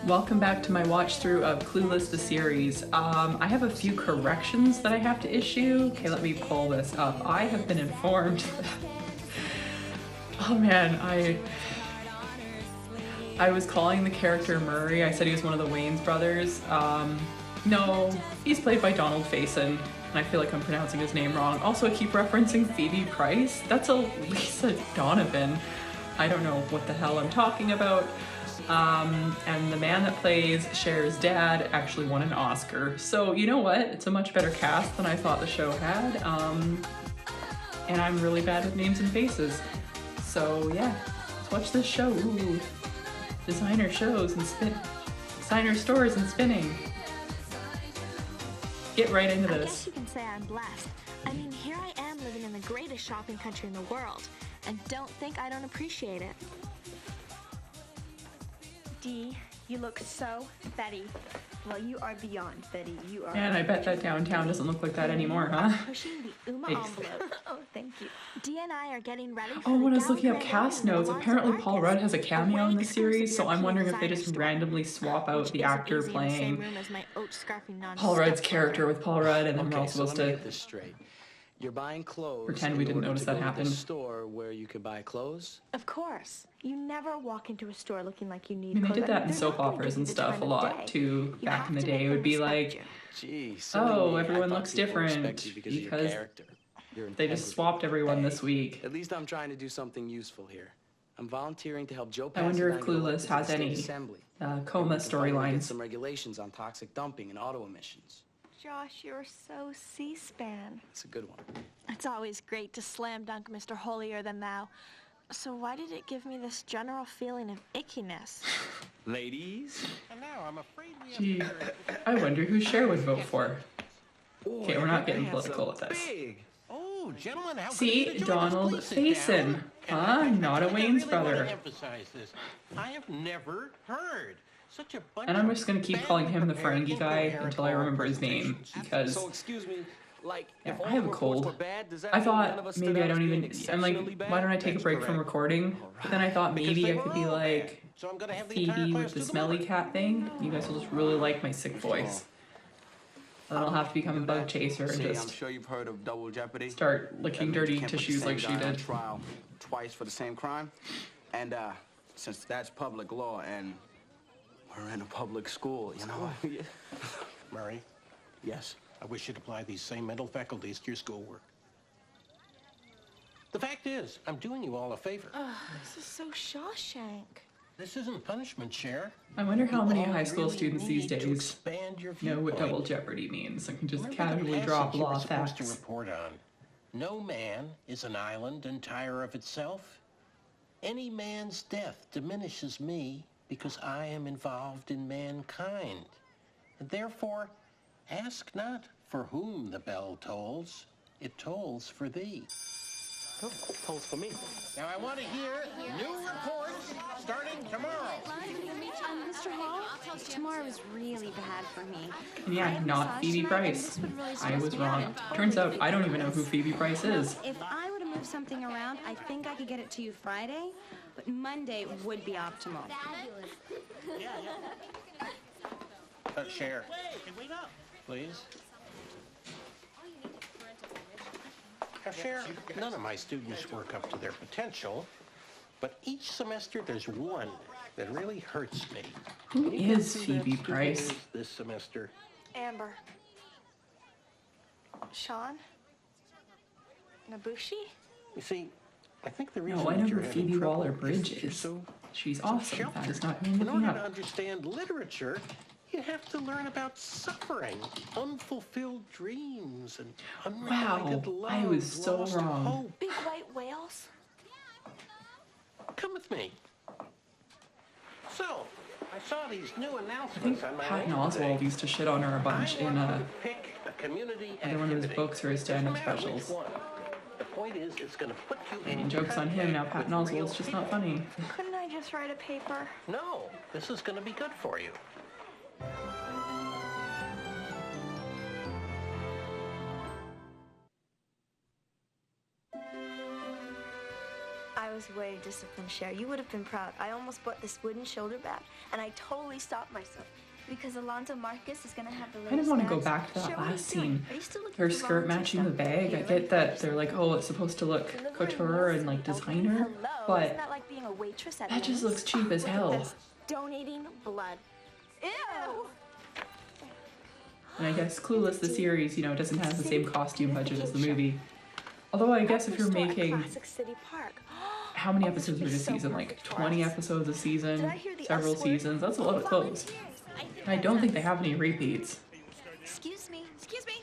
Welcome back to my watch through of Clueless the series. I have a few corrections that I have to issue. Okay, let me pull this up. I have been informed. Oh man, I was calling the character Murray. I said he was one of the Wayans brothers. No, he's played by Donald Faison, and I feel like I'm pronouncing his name wrong. Also, I keep referencing Phoebe Price. That's a Lisa Donovan. I don't know what the hell I'm talking about. And the man that plays Cher's dad actually won an Oscar. So you know what? It's a much better cast than I thought the show had. And I'm really bad with names and faces. So yeah, let's watch this show. Ooh, designer shows and designer stores and spinning. Get right into this. I guess you can say I'm blessed. I mean, here I am living in the greatest shopping country in the world, and don't think I don't appreciate it. Dee, you look so Betty. Well, you are beyond Betty. You are. And I bet that downtown doesn't look like that anymore, huh? Pushing the Uma envelope. Oh, thank you. Dee and I are getting ready for Oh, when I was the looking up gala cast dinner notes, with apparently Martha Paul Rudd has a Marcus, cameo in the exclusive series, so I'm European wondering if they designer just store, randomly swap out which the isn't actor easy in the same playing room as my oat-scarfing Paul Rudd's non-stepfather. character with Paul Rudd, and then we're Okay, all so supposed let me to get this straight. You're buying clothes. pretend we in didn't order notice to that go to happened. the store where you could buy clothes. Of course. You never walk into a store looking like you I need mean, they clothes. did that in they're soap not gonna operas give you and the stuff time a of lot day. too. You Back have in the to day, make it would them be respect like, you. Gee, silly oh, me. I everyone thought looks people different respect you because of your because character, your they just integrity. swapped everyone Hey, this week. At least I'm trying to do something useful here. I'm volunteering to help Joe I wonder if Pasadena get Clueless elected to has the state any assembly. coma Maybe we can finally get storylines. some regulations on toxic dumping and auto emissions. Josh, you're so C-SPAN. That's a good one. It's always great to slam dunk Mr. Holier-than-thou. So why did it give me this general feeling of ickiness? Ladies, and now I'm afraid we have Gee, to I wonder who Cher would vote for. Okay, we're not getting That's political so with this. big. Oh, gentlemen, how See, good of you to join us. Donald Please sit Faison, down. huh? Not a I Wayans really brother. want to emphasize this. I have never heard such a bunch And I'm of just gonna keep badly calling him the prepared, Ferengi guy incoherent until I oral remember his name, presentations. because So excuse me, like yeah, if all I have the a reports cold. were bad, does that I mean none of thought us stood maybe I out as don't being even. I'm exceptionally like, bad? why don't I take a That's break from correct. recording? But then I thought Because maybe they I were could be all like bad. So I'm gonna have the entire Phoebe class with the do smelly work. cat thing. You guys will just really like my sick voice. Then I'll have to become a bug chaser and See, I'm just sure you've heard of double jeopardy. start That licking means you dirty can't put the tissues same like she guy on did. trial twice for the same crime. And since that's public law and we're in a public school, you know. Murray, Yes. I wish you'd apply these same mental faculties to your schoolwork. The fact is, I'm doing you all a favor. This is so Shawshank. This isn't punishment, Cher. I wonder how You many all high school really students these need to days expand your know what viewpoint. double jeopardy means and can just Remember the casually drop passage you were law supposed to facts. report on. No man is an island entire of itself. Any man's death diminishes me because I am involved in mankind. And therefore, ask not for whom the bell tolls. It tolls for thee. Tolls for me. Now I want to hear new reports starting tomorrow. Mr. Hall, tomorrow is really bad for me. And yeah, not Phoebe Price. I was wrong. Turns out I don't even know who Phoebe Price is. If I were to move something around, I think I could get it to you Friday, but Monday would be optimal. Cher. Please. Now, Cher, none of my students work up to their potential, but each semester there's one that really hurts me. Who Can you is guess who that Phoebe student Price? is this semester? Amber. Sean? Nabushi? You see, I think the reason No, I know that who you're having Phoebe trouble Waller-Bridge that you're is. so She's awesome. That sheltered. is not who I'm In looking order to up. understand literature, you have to learn about suffering, unfulfilled dreams, and unrequited love. I was so lost wrong. hope. Big white whales? Come with me. So, I saw these new I think announcements on my Patton name Oswalt today. used to shit on her a bunch I in want you to pick a community either one of his activity. books or his stand-up Doesn't matter which specials. one. The point is, it's going to put you in And joke's on him, now contact Patton with real Oswalt's just not people. funny. Couldn't I just write a paper? No, this is going to be good for you. I was way disciplined, Cher. You would have been proud. I almost bought this wooden shoulder bag, and I totally stopped myself. Because Alonzo Marcus is gonna have the I didn't want to go back to that last scene. Her skirt matching the bag. I get that they're like, oh, it's supposed to look couture and like designer, but that just looks cheap as hell. Donating blood. Ew! And I guess Clueless, the series, you know, doesn't have the same costume budget as the movie. Although I guess if you're making, how many episodes are a season? Like 20 episodes a season, several seasons. That's a lot of clothes. And I don't think they have any repeats. Excuse me. Excuse me.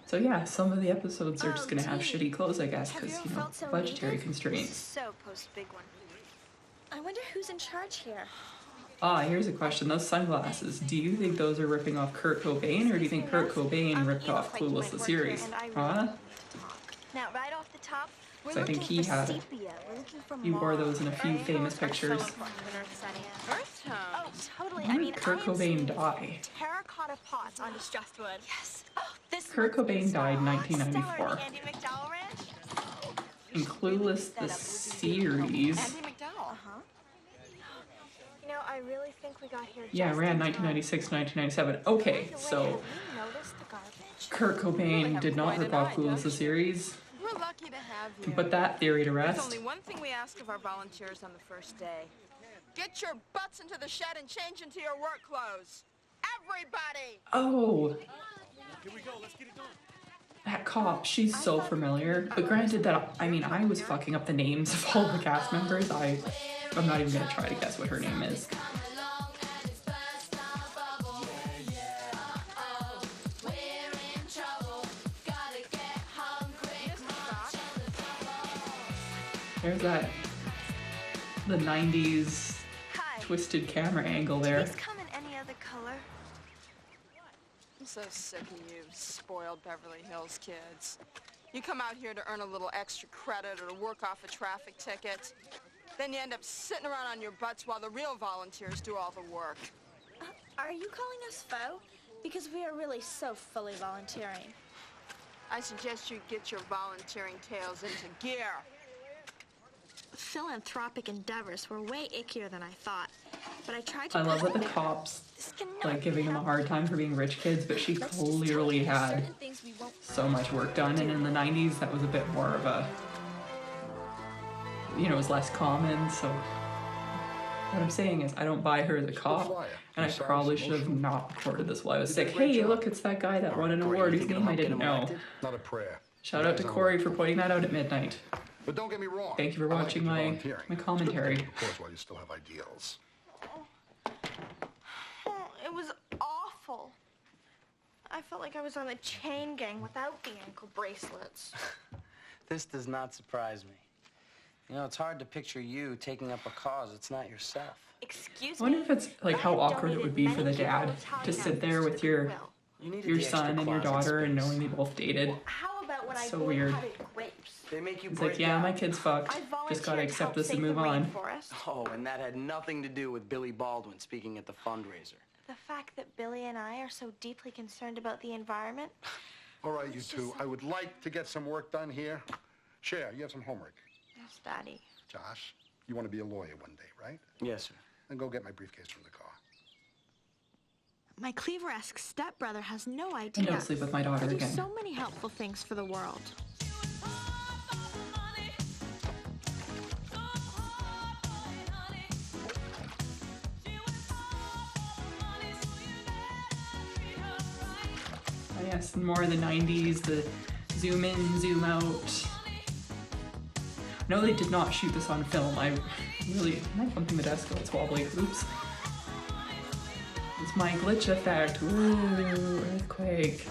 So yeah, some of the episodes are just gonna have shitty clothes, I guess, because, you know, budgetary constraints. So post big one. I wonder who's in charge here. Ah, here's a question. Those sunglasses, do you think those are ripping off Kurt Cobain, or do you think Kurt Cobain ripped off Clueless the series? Huh? Now, right off the top, we're So I think he had it. He wore those in a few famous pictures. Oh, totally. When did Kurt Cobain die? Terracotta pots on distressed wood. Yes. Oh, this Kurt Cobain died in stellar 1994. Andy McDowell Ranch. In Clueless the series, Andy McDowell. Uh-huh. You know, I really think we got here. yeah, ran 1996 1997. Okay, so Kurt Cobain did not rip off Clueless the series. We're lucky to have you. To put that theory to There's rest, only one thing we ask of our volunteers on the first day. Get your butts into the shed and change into your work clothes. Everybody! oh, that cop, she's so familiar. But granted that, I mean, I was fucking up the names of all the cast members. I'm not even gonna try to guess what her name is. There's that, the 90s twisted camera angle there. These come in any other color? I'm so sick of you spoiled Beverly Hills kids. You come out here to earn a little extra credit or to work off a traffic ticket. Then you end up sitting around on your butts while the real volunteers do all the work. Are you calling us faux? Because we are really so fully volunteering. I suggest you get your volunteering tails into gear. Philanthropic endeavors were way ickier than I thought. But I tried to. I love that the cops like giving them a hard time for being rich kids, but she clearly had so much work done, and in the 90s that was a bit more of a, you know, it was less common. So what I'm saying is I don't buy her as a cop, and I probably should have not recorded this while I was sick. Hey, look, it's that guy that won an award whose name I didn't know. Not a prayer. Shout out to Corey for pointing that out at midnight. But don't get me wrong. Thank you for watching my commentary. Of course, while you still have ideals. Oh, it was awful. I felt like I was on a chain gang without the ankle bracelets. This does not surprise me. You know, it's hard to picture you taking up a cause that's not yourself. Excuse I wonder me? if it's like how awkward it would be for the dad to sit there with your son and your daughter and knowing they both dated. How about when I So weird. boycotted grapes? They make you It's break like, yeah, out. my kid's fucked. I Just gotta volunteered to accept help this and save the move on. rainforest. Oh, and that had nothing to do with Billy Baldwin speaking at the fundraiser. The fact that Billy and I are so deeply concerned about the environment. All right, you two. I would like to get some work done here. Cher, you have some homework. Yes, Daddy. Josh, you want to be a lawyer one day, right? Yes, sir. Then go get my briefcase from the car. My Cleaver-esque stepbrother has no And idea. don't sleep with my daughter I do again. so many helpful things for the world. Oh, yes, more of the 90s, the zoom in, zoom out. No, they did not shoot this on film. Am I bumping the desk? Oh, it's wobbly. Oops. It's my glitch effect. Woo, earthquake.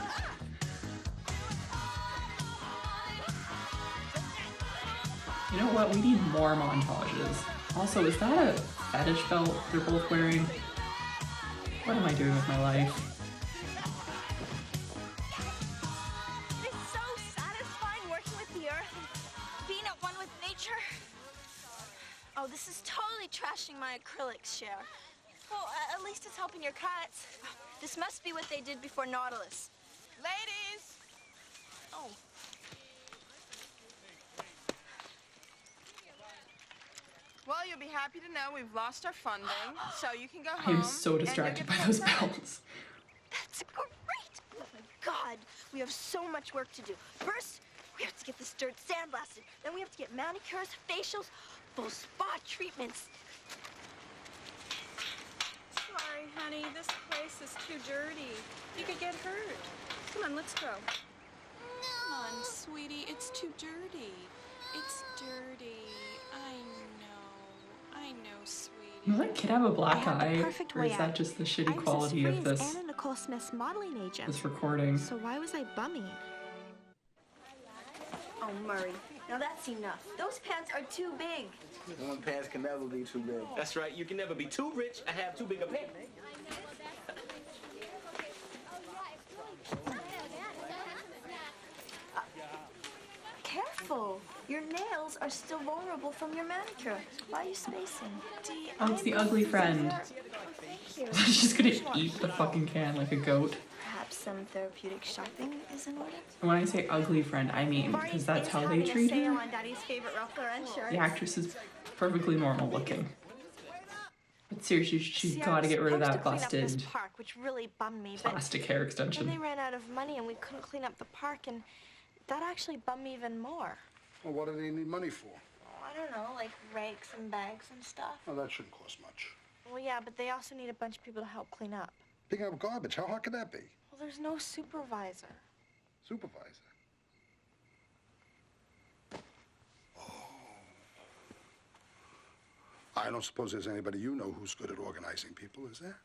You know what? We need more montages. Also, is that a fetish belt they're both wearing? What am I doing with my life? It's so satisfying working with the earth and being at one with nature. Oh, this is totally trashing my acrylics, Cher. Well, at least it's helping your cuts. This must be what they did before Nautilus. Ladies! Oh. Well, you'll be happy to know we've lost our funding, so you can go I home. am so distracted by those bells. That's great! Oh my God, we have so much work to do. First, we have to get this dirt sandblasted. Then we have to get manicures, facials, full spa treatments. Sorry, honey, this place is too dirty. You could get hurt. Come on, let's go. Come on, sweetie, it's too dirty. It's dirty. I know, sweetie. Does that kid have a black I had the eye? perfect Or way is that out. just the I shitty was quality as of free as this, Anna Nicole Smith's modeling agent. this recording? So why was I bumming? Oh, Murray, now that's enough. Those pants are too big. One pants can never be too big. That's right. You can never be too rich or have too big a pants. Careful. Your nails are still vulnerable from your manicure. Why are you spacing? Dee, Oh, it's the I'm ugly friend. Thank you. She's gonna eat the fucking can like a goat. Perhaps some therapeutic shopping is in order? And when I say ugly friend, I mean because that's how they treat her. on Daddy's favorite ruffler and shirts. The actress is perfectly normal looking. But seriously, she's See, I got to was get rid of supposed that to clean up this busted park, which really bummed me, but plastic hair then they extension. ran out of money and we couldn't clean up the park, and that actually bummed me even more. Well, what do they need money for? Oh, I don't know, like rakes and bags and stuff. Well, that shouldn't cost much. Well, yeah, but they also need a bunch of people to help clean up. Picking up garbage, how hard could that be? Well, there's no supervisor. Supervisor. I don't suppose there's anybody you know who's good at organizing people, is there?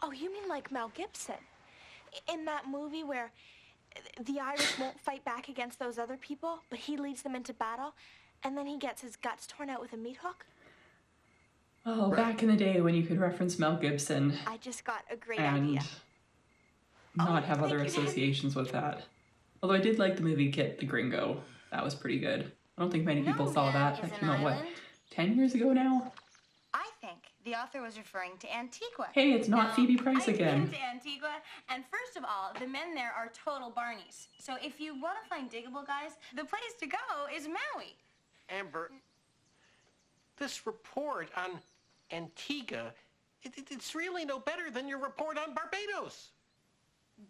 Oh, you mean like Mel Gibson? In that movie where the Irish won't fight back against those other people, but he leads them into battle, and then he gets his guts torn out with a meat hook? Oh, back in the day when you could reference Mel Gibson I just got a great and idea. not have other thank you. associations with that. Although I did like the movie Kit the Gringo. That was pretty good. I don't think many people saw that. That came out, what, 10 years ago now? I think the author was referring to Antigua. Hey, it's not Now, Phoebe Price I've again. been to Antigua, and first of all, the men there are total Barneys. So if you want to find diggable guys, the place to go is Maui. Amber, this report on Antigua, it's really no better than your report on Barbados.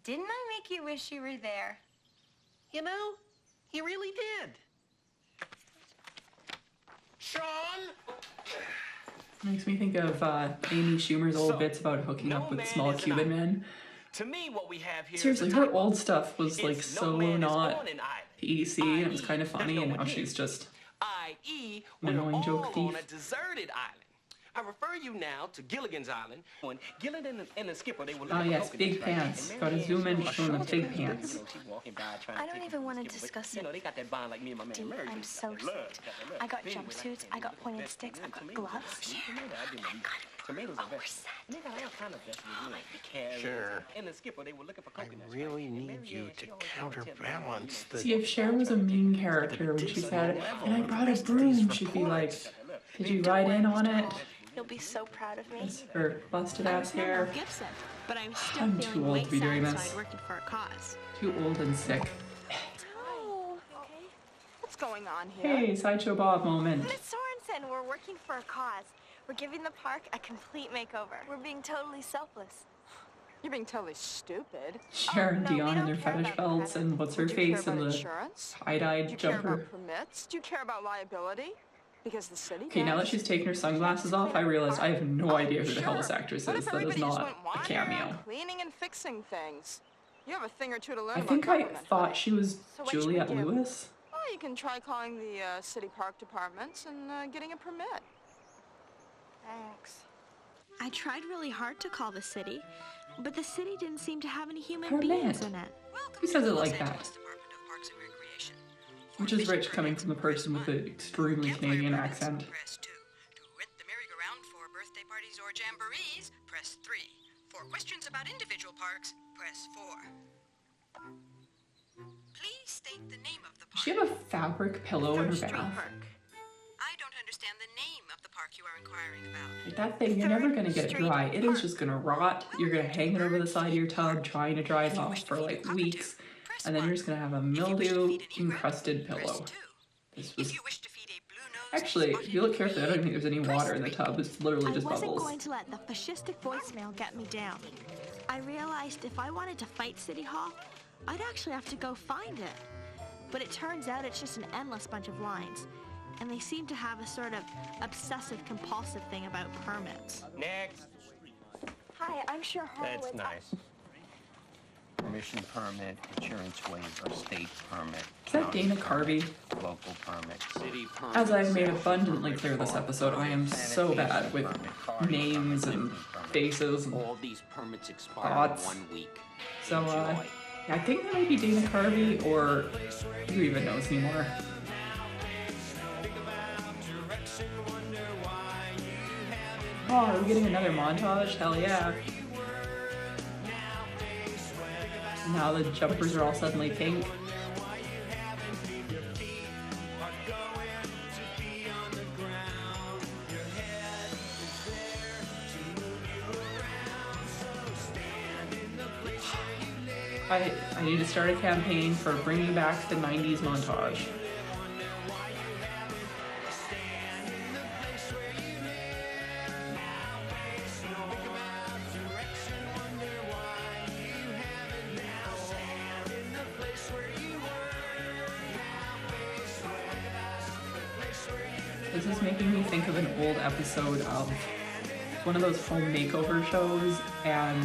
Didn't I make you wish you were there? You know, you really did. Sean? Makes me think of Amy Schumer's old bits about hooking up with small Cuban men. To me, what we have here Seriously, is a her typo. old stuff was like It's so no man is not on an island. PC, and it was kind of funny, no and now one she's is. just i.e., an we're annoying all joke on a thief. deserted island. I refer you now to Gilligan's Island. When Gilligan and the skipper, they were Oh looking yes, for big coconuts, right? pants. And Gotta Marianne, zoom in she to was show them the short, big pants. you know, she walking by trying I to don't take even a want to skipper, but, discuss You know, it. they got that bond like me and my man Dee, Mary. I'm so sick. I got jumpsuits, I got pointed sticks, I got gloves. Tomatoes Oh, are we're vegetables. set. And they got all kind of vegetables, you know, carrots. Sure. And the skipper, they were looking for I coconuts. really right? And need you Marianne, to she always wanted to tell me, counterbalance the... See, if Cher was a mean character when she said, and I brought a broom, she'd be like, could you ride in on it? You'll be so proud of me. Her busted ass hair. Gibson, but I'm still I'm feeling too old way to be doing this. satisfied working for a cause. Too old and sick. Oh, Okay. What's going on here? Hey, Sideshow Bob moment. Miss Sorensen, we're working for a cause. We're giving the park a complete makeover. We're being totally selfless. You're being totally stupid. Cher and no, we Dion in don't their care fetish about belts and what's her Do you care face and about the insurance? Do tie-dyed you care jumper. about permits? Do you care about liability? Because the city Okay, now that does. she's taken her sunglasses off, I realized I have no idea who the hell this actress What is. if That is everybody just not went a wandering around cameo. cleaning and fixing things? You have a thing or two to learn I about think I government, thought honey. she was So what should we Juliette do? Lewis. Well, you can try calling the city park departments and getting a permit. Thanks. I tried really hard to call the city, but the city didn't seem to have any human Permit. beings in it. Who says it like that? Which is rich coming from the person with the extremely Canadian accent. Press 2. To rent the merry-go-round for birthday parties or jamborees, press 3. For questions about individual parks, press 4. Please state the name of the Does park. she have a fabric pillow in her Street bath? Park. I don't understand the name of the park you are inquiring about. Like that thing, you're never gonna get it dry. It is just gonna rot. You're gonna hang it over the side of your tub, trying to dry it off for like weeks, and then you're just gonna have a mildew encrusted pillow. This was If you wish to feed a blue-nosed Actually, if you look carefully, I don't think there's any water in the tub. It's literally just I wasn't bubbles. going to let the fascistic voicemail get me down. I realized if I wanted to fight City Hall, I'd actually have to go find it. But it turns out it's just an endless bunch of lines. And they seem to have a sort of obsessive-compulsive thing about permits. Next. Hi, I'm sure Horowitz... That's nice. Permission permit, insurance waiver, state permit. Is that Dana Carvey? Local permit, city permit. As I've made abundantly clear this episode, I am so bad with names and faces and all these permits expire thoughts. in 1 week. So, yeah, I think that might be Dana Carvey, or who even knows anymore. Oh, are we getting another montage? Hell yeah. Now the jumpers are all suddenly pink. I need to start a campaign for bringing back the 90s montage. This is making me think of an old episode of one of those home makeover shows, and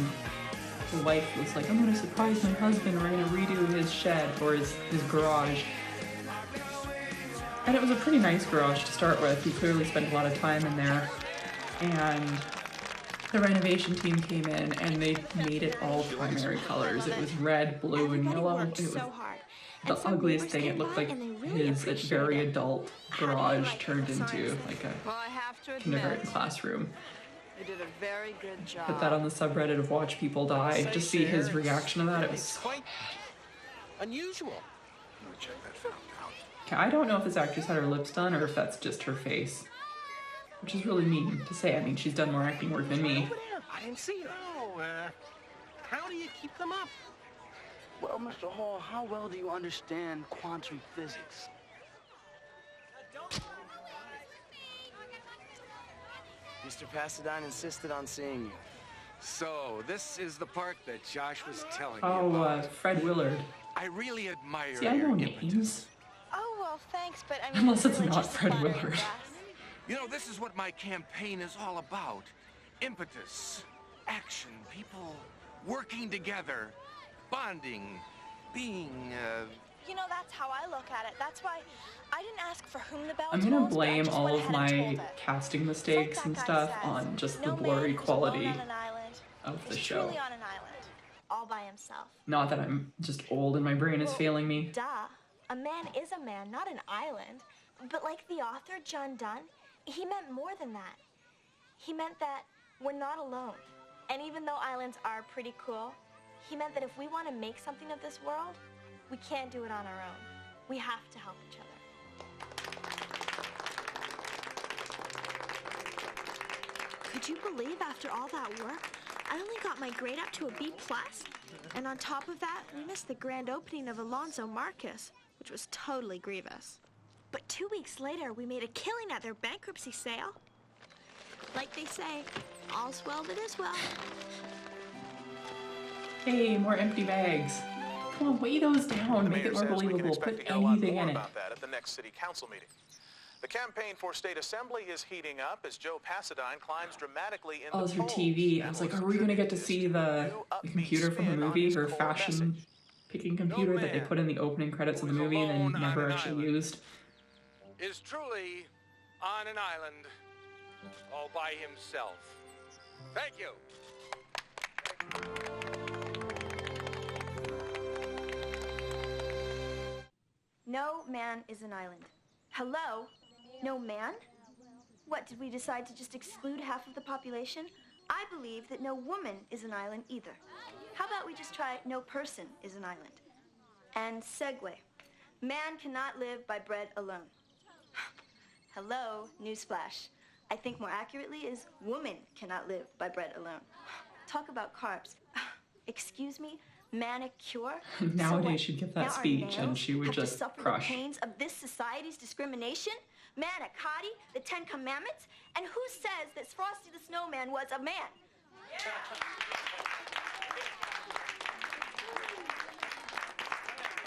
the wife was like, I'm gonna surprise my husband, we're gonna redo his shed or his garage. And it was a pretty nice garage to start with. He clearly spent a lot of time in there. And the renovation team came in and they made it all primary colors. It was red, blue, and yellow. It was the ugliest thing. It looked like his very adult garage turned into like a Well, I have to admit, kindergarten classroom. you did a very good job. Put that on the subreddit of Watch People Die. Just see his reaction to that. It was quite unusual. Let me check that fountain out. Okay, I don't know if this actress had her lips done or if that's just her face. Which is really mean to say. I mean, she's done more acting work than me. I didn't see her. Oh, how do you keep them up? Well, Mr. Hall, how well do you understand quantum physics? Mr. Pasadine insisted on seeing you. So, this is the part that Josh was telling me Oh, about. Fred Willard. I really admire See, I know your names. impetus. Oh, well, thanks, but I mean... Unless it's really not just Fred flattering Willard. us. You know, this is what my campaign is all about. Impetus, action, people working together, bonding, being, You know, that's how I look at it. That's why I didn't ask for whom the bell I'm gonna tolls, but I blame just all went of ahead and my told it. casting It's mistakes like and that guy stuff says, on just the no man blurry who's quality alone on an island of the is show. truly on an island, all by himself. Not that I'm just old and my brain is Well, failing me. Duh. A man is a man, not an island. But like the author, John Donne, he meant more than that. He meant that we're not alone. And even though islands are pretty cool, he meant that if we want to make something of this world, we can't do it on our own. We have to help each other. Could you believe after all that work, I only got my grade up to a B+? And on top of that, we missed the grand opening of Alonzo Marcus, which was totally grievous. But 2 weeks later, we made a killing at their bankruptcy sale. Like they say, all's well that is well. Hey, more empty bags. Come on, weigh those down. Make it more believable. Put anything in it. About that at the next city council meeting. The campaign for state assembly is heating up as Joe Pasadine climbs dramatically in Oh, the it's her polls. TV. I was like, are we going to get to see the computer from the movie, her fashion picking computer that they put in the opening credits of the movie and then never actually used? Is truly on an island all by himself. Thank you. No man is an island. Hello? No man? What, did we decide to just exclude half of the population? I believe that no woman is an island either. How about we just try no person is an island? And segue. Man cannot live by bread alone. Hello, newsflash. I think more accurately is woman cannot live by bread alone. Talk about carbs. Excuse me? Manicure? Nowadays So what? she'd get Now that our speech and nails she would have to just suffer crush. the pains of this society's discrimination? manicotti, the 10 Commandments, and who says that Frosty the Snowman was a man?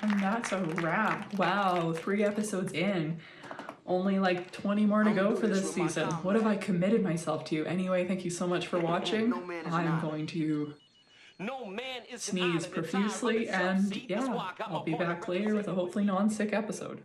And that's a wrap. Wow, 3 episodes in. Only like 20 more to go for this season. What have I committed myself to? Anyway, thank you so much for watching. I'm going to sneeze profusely, and yeah, I'll be back later with a hopefully non-sick episode.